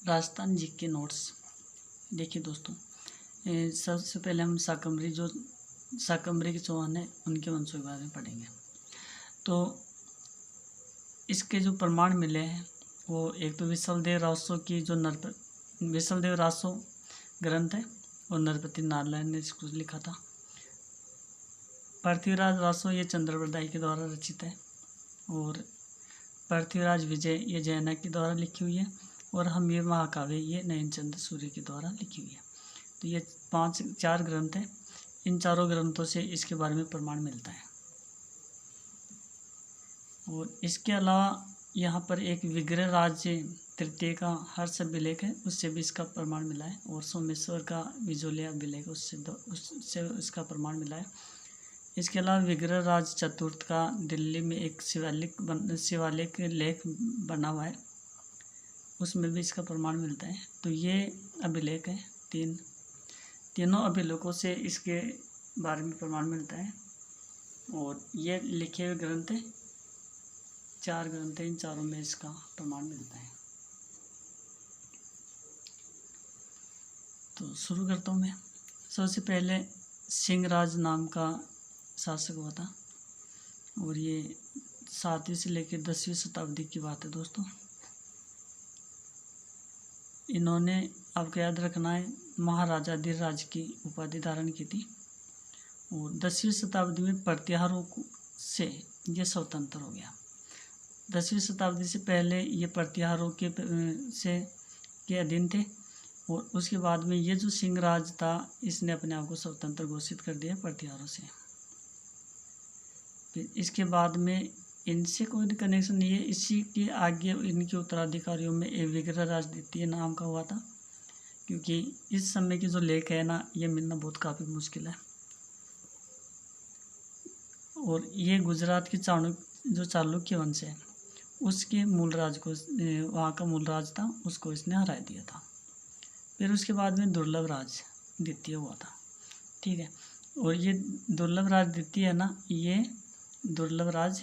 राजस्थान जी के नोट्स। देखिए दोस्तों, सबसे पहले हम शाकंभरी के चौहान हैं उनके वंशों के बारे में पढ़ेंगे। तो इसके जो प्रमाण मिले हैं वो एक तो विशलदेव रासो की जो विशलदेव रासो ग्रंथ है और नरपति नारायण ने इसको लिखा था। पृथ्वीराज रासो ये चंद्रप्रदाय के द्वारा रचित है और पृथ्वीराज विजय ये जैना के द्वारा लिखी हुई है और हमीर महाकाव्य ये नयनचंद्र सूर्य के द्वारा लिखी हुई है। तो ये 4 ग्रंथ हैं। इन चारों ग्रंथों से इसके बारे में प्रमाण मिलता है। और इसके अलावा यहाँ पर एक विग्रह राज्य तृतीय का हर्ष अभिलेख है, उससे भी इसका प्रमाण मिला है। और सोमेश्वर का विजोलिया अभिलेख उससे इसका प्रमाण मिला है। इसके अलावा विग्रह राज चतुर्थ का दिल्ली में एक शिवालिक लेख बना हुआ है, उसमें भी इसका प्रमाण मिलता है। तो ये अभिलेख है, तीनों अभिलेखों से इसके बारे में प्रमाण मिलता है। और ये लिखे हुए ग्रंथ है, 4 ग्रंथ हैं, इन चारों में इसका प्रमाण मिलता है। तो शुरू करता हूँ मैं। सबसे पहले सिंहराज नाम का शासक हुआ था और ये 7वीं से लेकर 10वीं शताब्दी की बात है दोस्तों। इन्होंने, आपको याद रखना है, महाराजा धीरराज की उपाधि धारण की थी और 10वीं शताब्दी में प्रतिहारों से ये स्वतंत्र हो गया। 10वीं शताब्दी से पहले ये प्रतिहारों के अधीन थे और उसके बाद में ये जो सिंहराज था इसने अपने आप को स्वतंत्र घोषित कर दिया प्रतिहारों से। फिर इसके बाद में इनसे कोई कनेक्शन नहीं है। इसी के आगे इनके उत्तराधिकारियों में एक विग्रह राज द्वितीय नाम का हुआ था, क्योंकि इस समय की जो लेख है ना, ये मिलना बहुत काफ़ी मुश्किल है। और ये गुजरात की जो चालुक्य वंश है उसके मूल राज को, वहाँ का मूल राज था, उसको इसने हरा दिया था। फिर उसके बाद में दुर्लभ राज द्वितीय हुआ था, ठीक है। और ये दुर्लभ राज द्वितीय है ना, ये दुर्लभ राज,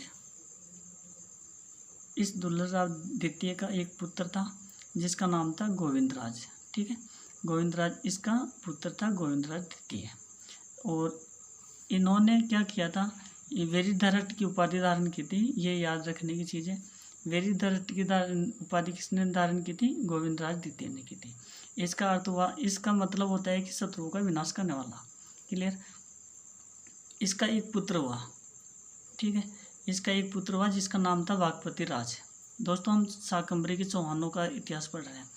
इस दुर्लभ राज द्वितीय का एक पुत्र था जिसका नाम था गोविंदराज, ठीक है। गोविंदराज इसका पुत्र था, गोविंदराज द्वितीय। और इन्होंने क्या किया था, ये वेरीधरट की उपाधि धारण की थी। ये याद रखने की चीज़ है। वेरीधरट की उपाधि किसने धारण की थी? गोविंदराज द्वितीय ने की थी। इसका अर्थ हुआ, इसका मतलब होता है कि शत्रुओं का विनाश करने वाला। क्लियर। इसका एक पुत्र हुआ, ठीक है। इसका एक पुत्र हुआ जिसका नाम था वाकपति राज। दोस्तों, हम शाकंभरी के चौहानों का इतिहास पढ़ रहे हैं।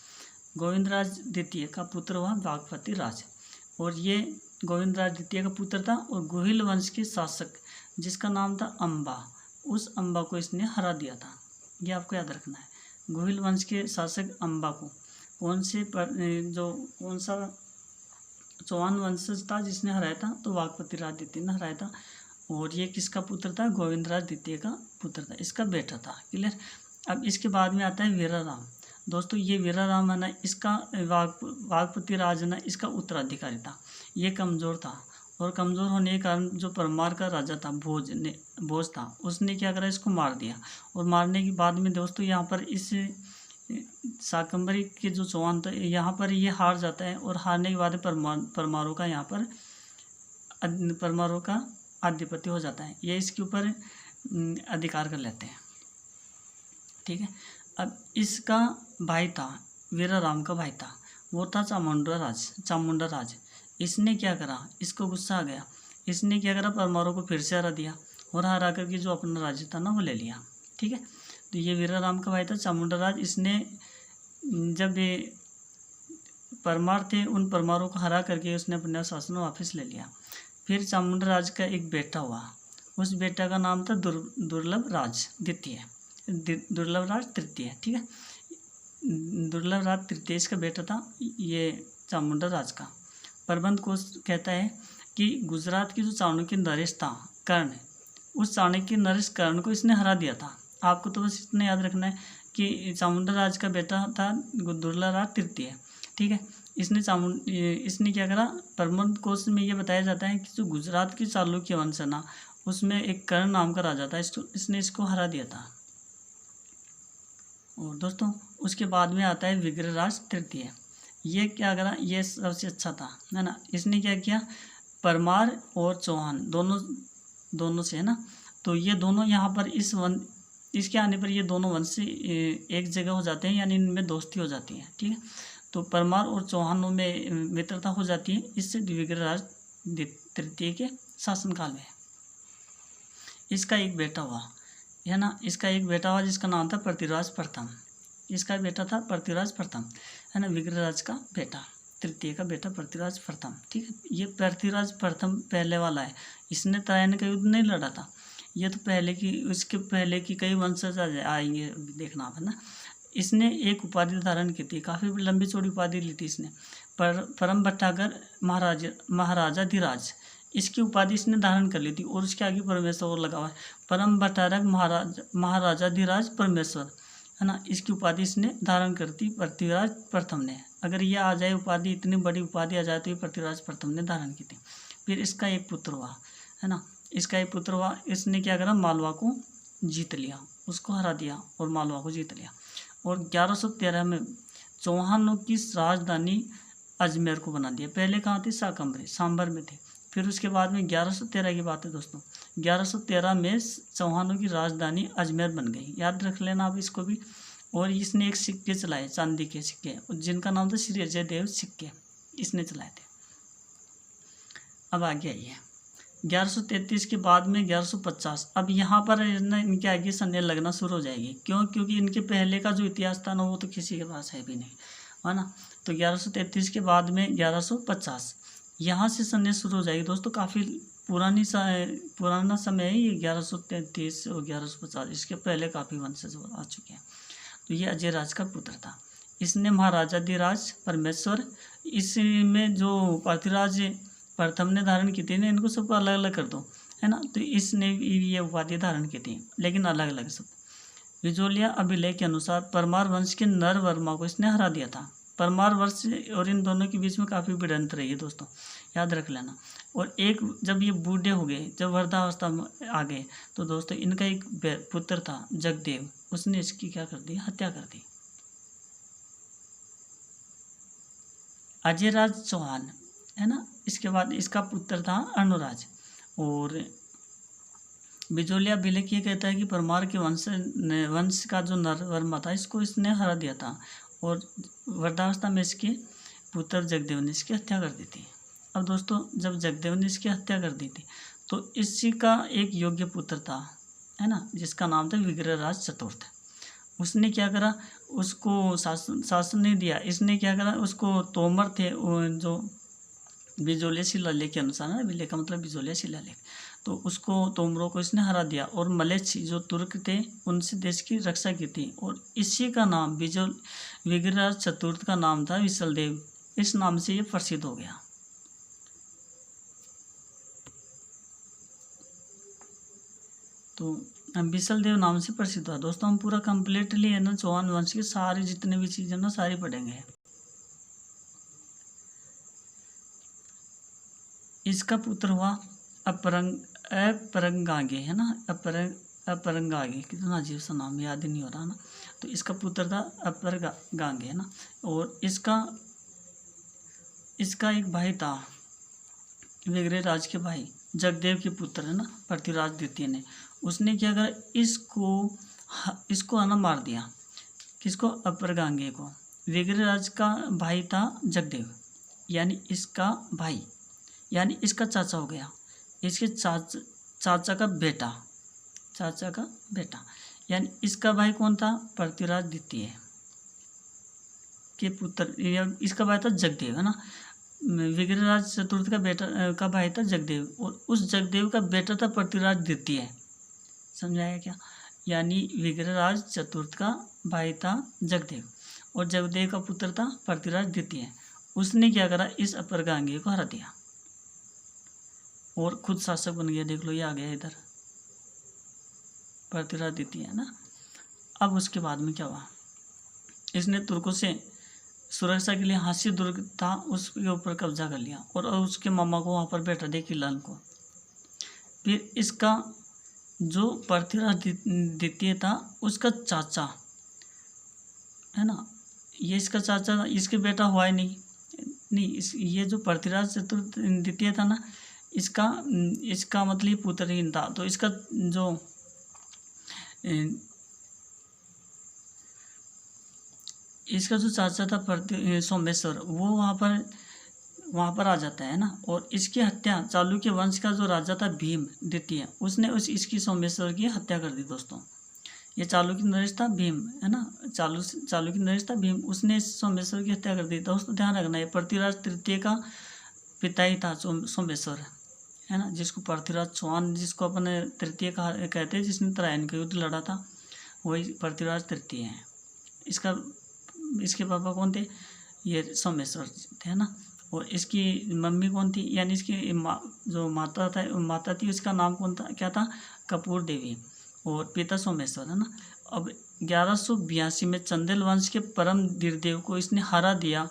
गोविंदराज द्वितीय का पुत्र हुआ वाकपति राज और ये गोविंदराज द्वितीय का पुत्र था। और गुहिल वंश के शासक जिसका नाम था अंबा, उस अंबा को इसने हरा दिया था। ये आपको याद रखना है। गुहिल वंश के शासक अंबा को कौन सा चौहान वंशज था जिसने हराया था? तो वाकपति राज द्वितीय ने हराया था। और ये किसका पुत्र था? गोविंदराज द्वितीय का पुत्र था, इसका बेटा था। क्लियर। अब इसके बाद में आता है वीराराम। दोस्तों, ये वीराराम है ना, इसका वाकपति राज ना, इसका उत्तराधिकारी था। ये कमज़ोर था और कमज़ोर होने के कारण जो परमार का राजा था भोज था, उसने क्या करा, इसको मार दिया। और मारने के बाद में दोस्तों यहाँ पर इस शाकंभरी के जो चौहान था यहाँ पर ये हार जाता है। और हारने के बाद परमारों का यहाँ पर आधिपत्य हो जाता है। ये इसके ऊपर अधिकार कर लेते हैं, ठीक है। अब इसका भाई था, वीराराम का भाई था, वो था चामुंडा राज। इसने क्या करा, इसको गुस्सा आ गया, इसने क्या करा, परमारों को फिर से हरा दिया और हरा करके जो अपना राज्य था ना वो ले लिया, ठीक है। तो ये वीराराम का भाई था चामुंडा राज। इसने जब ये परमार थे, उन परमारों को हरा करके उसने अपना शासन वापस ले लिया। फिर चामुंडा राज का एक बेटा हुआ, उस बेटा का नाम था दुर्लभ राज द्वितीय, दुर्लभ राज तृतीय, ठीक है। दुर्लभ राज तृतीय इसका बेटा था, ये चामुंडा राज का। प्रबंध कोश कहता है कि गुजरात की जो चाणक्य नरेश था कर्ण, उस चाणक्य नरेश कर्ण को इसने हरा दिया था। आपको तो बस इतना याद रखना है कि चामुंडा राज का बेटा था दुर्लभ राज तृतीय, ठीक है। इसने क्या करा, प्रबंध कोश में ये बताया जाता है कि जो गुजरात की चालुक्य वंश है ना, उसमें एक कर्ण नाम का राजा था, इसने इसको हरा दिया था। और दोस्तों, उसके बाद में आता है विग्रहराज तृतीय। ये क्या करा, ये सबसे अच्छा था, है ना। इसने क्या किया, परमार और चौहान दोनों से, है ना। तो ये दोनों यहाँ पर इसके आने पर ये दोनों वंश से एक जगह हो जाते हैं, यानी इनमें दोस्ती हो जाती है, ठीक है। तो परमार और चौहानों में मित्रता हो जाती है, इससे विग्रहराज तृतीय के शासनकाल में। इसका एक बेटा हुआ, है ना, इसका एक बेटा हुआ जिसका नाम था पृथ्वीराज प्रथम। इसका बेटा था पृथ्वीराज प्रथम, है ना, विग्रहराज का बेटा, तृतीय का बेटा पृथ्वीराज प्रथम, ठीक है। ये पृथ्वीराज प्रथम पहले वाला है, इसने त्रायन का युद्ध नहीं लड़ा था। ये तो पहले की, उसके पहले की कई वंशज आएंगे, देखना आप, है ना। इसने एक उपाधि धारण की थी, काफ़ी लंबी चौड़ी उपाधि ली थी इसने, परम भट्टागर महाराजा धीराज, इसकी उपाधि इसने धारण कर ली थी। और उसके आगे परमेश्वर और लगा हुआ है, परम भट्टारक महाराजा धीराज परमेश्वर, है ना। इसकी उपाधि इसने धारण कर दी पृथ्वीराज प्रथम ने। अगर ये आ जाए उपाधि, इतनी बड़ी उपाधि आ जाए तो ये पृथ्वीराज प्रथम ने धारण की थी। फिर इसका एक पुत्र हुआ, है ना, इसका एक पुत्र हुआ। इसने क्या करा, मालवा को जीत लिया, उसको हरा दिया और मालवा को जीत लिया। और 1113 में चौहानों की राजधानी अजमेर को बना दिया। पहले कहाँ थी, शाकंभरी सांबर में थे। फिर उसके बाद में 1113 की बात है दोस्तों, 1113 में चौहानों की राजधानी अजमेर बन गई, याद रख लेना आप इसको भी। और इसने एक सिक्के चलाए, चांदी के सिक्के, जिनका नाम था श्री अजय देव सिक्के, इसने चलाए थे। अब आगे आइए 1133 के बाद में 1150। अब यहाँ पर इनके आगे सन्ने लगना शुरू हो जाएगी, क्यों, क्योंकि इनके पहले का जो इतिहास था ना, वो तो किसी के पास है भी नहीं, है ना। तो 1133 के बाद में 1150, यहाँ से सन्ने शुरू हो जाएगी दोस्तों। काफ़ी पुराना समय है ये 1133 और 1150, इसके पहले काफ़ी वंशज आ चुके हैं। तो ये अजय राज का पुत्र था। इसने महाराजा धीराज परमेश्वर, इसमें जो पृथ्वीराज प्रथम ने धारण की थी ना, इनको सबको अलग अलग कर दो, है ना। तो इसने ये उपाधि धारण की थी, लेकिन अलग अलग सब। विजोलिया अभिलेख के अनुसार परमार वंश के नर वर्मा को इसने हरा दिया था। परमार वंश और इन दोनों के बीच में काफ़ी भिड़ंत रही है दोस्तों, याद रख लेना। और एक जब ये बूढ़े हो गए, जब वृद्धावस्था में आ गए, तो दोस्तों इनका एक पुत्र था जगदेव, उसने इसकी क्या कर दी, हत्या कर दी। अजयराज चौहान, है ना, इसके बाद इसका पुत्र था अनुराज। और बिजोलिया अभिलेख ये कहता है कि परमार के वंश का जो नरवर्मा था, इसको इसने हरा दिया था। और वृद्धावस्था में इसके पुत्र जगदेव ने इसकी हत्या कर दी थी। अब दोस्तों जब जगदेव ने इसकी हत्या कर दी थी, तो इसी का एक योग्य पुत्र था, है ना, जिसका नाम था विग्रहराज चतुर्थ। उसने क्या करा, उसको शासन नहीं दिया। इसने क्या करा, उसको तोमर थे जो बिजोलिया शिलालेख के अनुसार, है ना, बिल्ले का मतलब बिजोलिया शिलालेख, तो उसको तोमरों को इसने हरा दिया। और मलेच्छ जो तुर्क थे, उनसे देश की रक्षा की थी। और इसी का नाम विग्रहराज चतुर्थ का नाम था विशलदेव, इस नाम से ये प्रसिद्ध हो गया। तो विशलदेव नाम से प्रसिद्ध हुआ। दोस्तों हम पूरा कंप्लीटली, है ना, चौहान वंश के सारे जितने भी चीज़ें ना, सारी पढ़ेंगे। इसका पुत्र हुआ अपरंगागे, है ना, अपरंगागे, कितना अजीब सा नाम, याद ही नहीं हो रहा ना। तो इसका पुत्र था अपरगांगे, है ना। और इसका एक भाई था, विग्रहराज के भाई जगदेव के पुत्र, है ना, पृथ्वीराज द्वितीय ने। उसने क्या करा, इसको है ना मार दिया। किसको, अपरगांगे को। विग्रहराज का भाई था जगदेव, यानी इसका भाई, यानी इसका चाचा हो गया, इसके चाचा का बेटा, यानी इसका भाई कौन था, पृथ्वीराज द्वितीय के पुत्र, इसका भाई था जगदेव, है ना। विग्रहराज चतुर्थ का बेटा का भाई था जगदेव, और उस जगदेव का बेटा था पृथ्वीराज द्वितीय, समझाया क्या। यानी विग्रहराज चतुर्थ का भाई था जगदेव, और जगदेव का पुत्र था पृथ्वीराज द्वितीय। उसने क्या करा, इस अपरगांगे को हरा दिया और खुद शासक बन गया। देख लो, ये आ गया इधर, पृथ्वीराज द्वितीय, है ना। अब उसके बाद में क्या हुआ, इसने तुर्कों से सुरक्षा के लिए हास्य दुर्ग था, उसके ऊपर कब्जा कर लिया, और उसके मामा को वहाँ पर बैठा दे, किलान को। फिर इसका जो पृथ्वीराज द्वितीय था, उसका चाचा है ना, ये इसका चाचा था, इसके बेटा हुआ ही नहीं ये जो पृथ्वीराज चतुर्थ द्वितीय था ना, इसका मतलब पुत्रहीन था। तो इसका जो चाचा था सोमेश्वर, वो वहाँ पर आ जाता है ना, और इसकी हत्या चालुक्य वंश का जो राजा था भीम द्वितीय, उसने इसकी सोमेश्वर की हत्या कर दी दोस्तों। ये चालुक्य नरेश था भीम, है ना, चालुक्य नरेश था भीम, उसने सोमेश्वर की हत्या कर दी। दोस्तों ध्यान रखना, ये पृथ्वीराज तृतीय का पिता ही था सोमेश्वर, है ना, जिसको पृथ्वीराज चौहान, जिसको अपने तृतीय कहते हैं, जिसने तराइन का युद्ध लड़ा था, वही पृथ्वीराज तृतीय है। इसके पापा कौन थे? ये सोमेश्वर थे, है ना। और इसकी मम्मी कौन थी, यानी इसकी जो माता थी, उसका नाम कौन था, क्या था? कपूर देवी, और पिता सोमेश्वर, है ना। अब 1182 में चंदेल वंश के परम धीरदेव को इसने हरा दिया,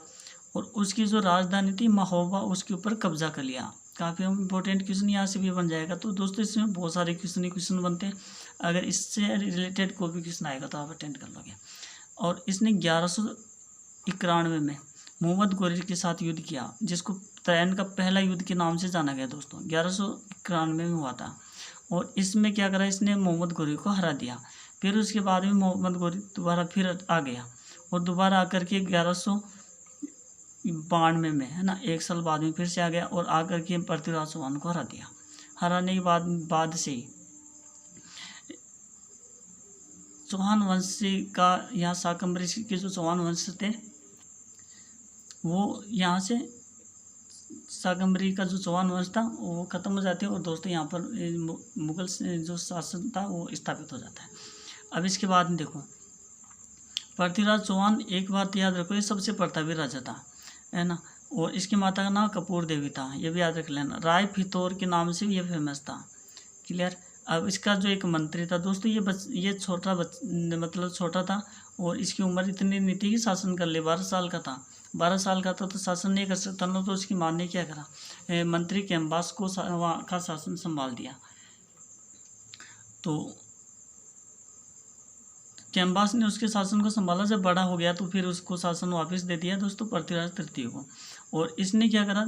और उसकी जो राजधानी थी महोबा, उसके ऊपर कब्जा कर लिया। काफ़ी इंपॉर्टेंट क्वेश्चन यहाँ से भी बन जाएगा। तो दोस्तों इसमें बहुत सारे क्वेश्चन बनते हैं, अगर इससे रिलेटेड कोई भी क्वेश्चन आएगा तो आप अटेंड कर लोगे। और इसने 1191 में मोहम्मद गोरी के साथ युद्ध किया, जिसको तराइन का पहला युद्ध के नाम से जाना गया दोस्तों। 1191 में हुआ था, और इसमें क्या करा, इसने मोहम्मद गोरी को हरा दिया। फिर उसके बाद में मोहम्मद गोरी दोबारा फिर आ गया, और दोबारा आकर के 1192 में, है ना, 1 साल बाद में फिर से आ गया, और आकर के पृथ्वीराज चौहान को हरा दिया। हराने के बाद से चौहान वंश का, यहाँ शाकंभरी के जो चौहान वंश थे, वो यहाँ से शाकंभरी का जो चौहान वंश था वो खत्म हो जाते हैं, और दोस्तों यहाँ पर मुगल जो शासन था वो स्थापित हो जाता है। अब इसके बाद में देखो, पृथ्वीराज चौहान, एक बात याद रखो, ये सबसे प्रतापी राजा था, है ना, और इसकी माता का नाम कपूर देवी था, ये भी याद रख लेना। राय फितौर के नाम से ये फेमस था। क्लियर। अब इसका जो एक मंत्री था दोस्तों, ये छोटा था, और इसकी उम्र इतनी नहीं थी कि शासन कर ले। 12 साल का था, 12 साल का था तो शासन नहीं कर सकता ना। तो उसकी माँ ने क्या करा, मंत्री कैम्बास को वहाँ का शासन संभाल दिया। तो कैम्बास ने उसके शासन को संभाला। जब बड़ा हो गया तो फिर उसको शासन वापस दे दिया दोस्तों पृथ्वीराज तृतीय को। और इसने क्या करा,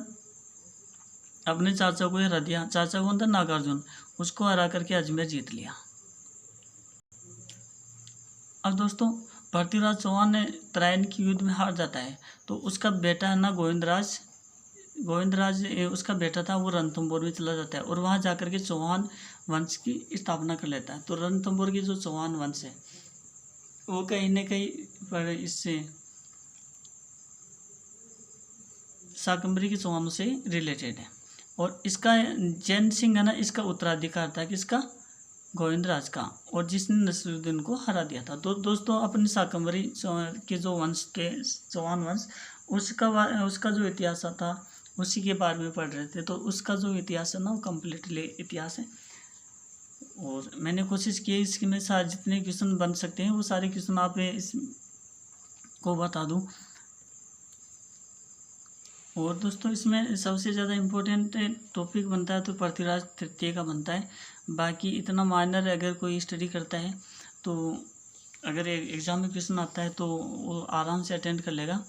अपने चाचा को हरा दिया। चाचा कौन था? नागार्जुन। उसको हरा करके अजमेर जीत लिया। अब दोस्तों पृथ्वीराज चौहान ने तराइन के युद्ध में हार जाता है, तो उसका बेटा है ना गोविंदराज, उसका बेटा था, वो रणथंभौर में चला जाता है, और वहाँ जाकर के चौहान वंश की स्थापना कर लेता है। तो रणथंभौर की जो चौहान वंश है वो कहीं न कहीं पर इससे शाकंभरी के चौहानों से रिलेटेड है। और इसका जैन सिंह है ना, इसका उत्तराधिकार था किसका? गोविंदराज का, और जिसने नसीरुद्दीन को हरा दिया था। तो दोस्तों अपने शाकंभरी के जो वंश थे, चौहान वंश, उसका जो इतिहास था उसी के बारे में पढ़ रहे थे। तो उसका जो इतिहास है ना, वो कम्प्लीटली इतिहास है। और मैंने कोशिश की इसके में सारे जितने क्वेश्चन बन सकते हैं वो सारे क्वेश्चन आप इसको बता दूं। और दोस्तों इसमें सबसे ज़्यादा इम्पोर्टेंट टॉपिक बनता है तो पृथ्वीराज तृतीय का बनता है। बाकी इतना माइनर अगर कोई स्टडी करता है तो अगर एग्ज़ाम में क्वेश्चन आता है तो वो आराम से अटेंड कर लेगा।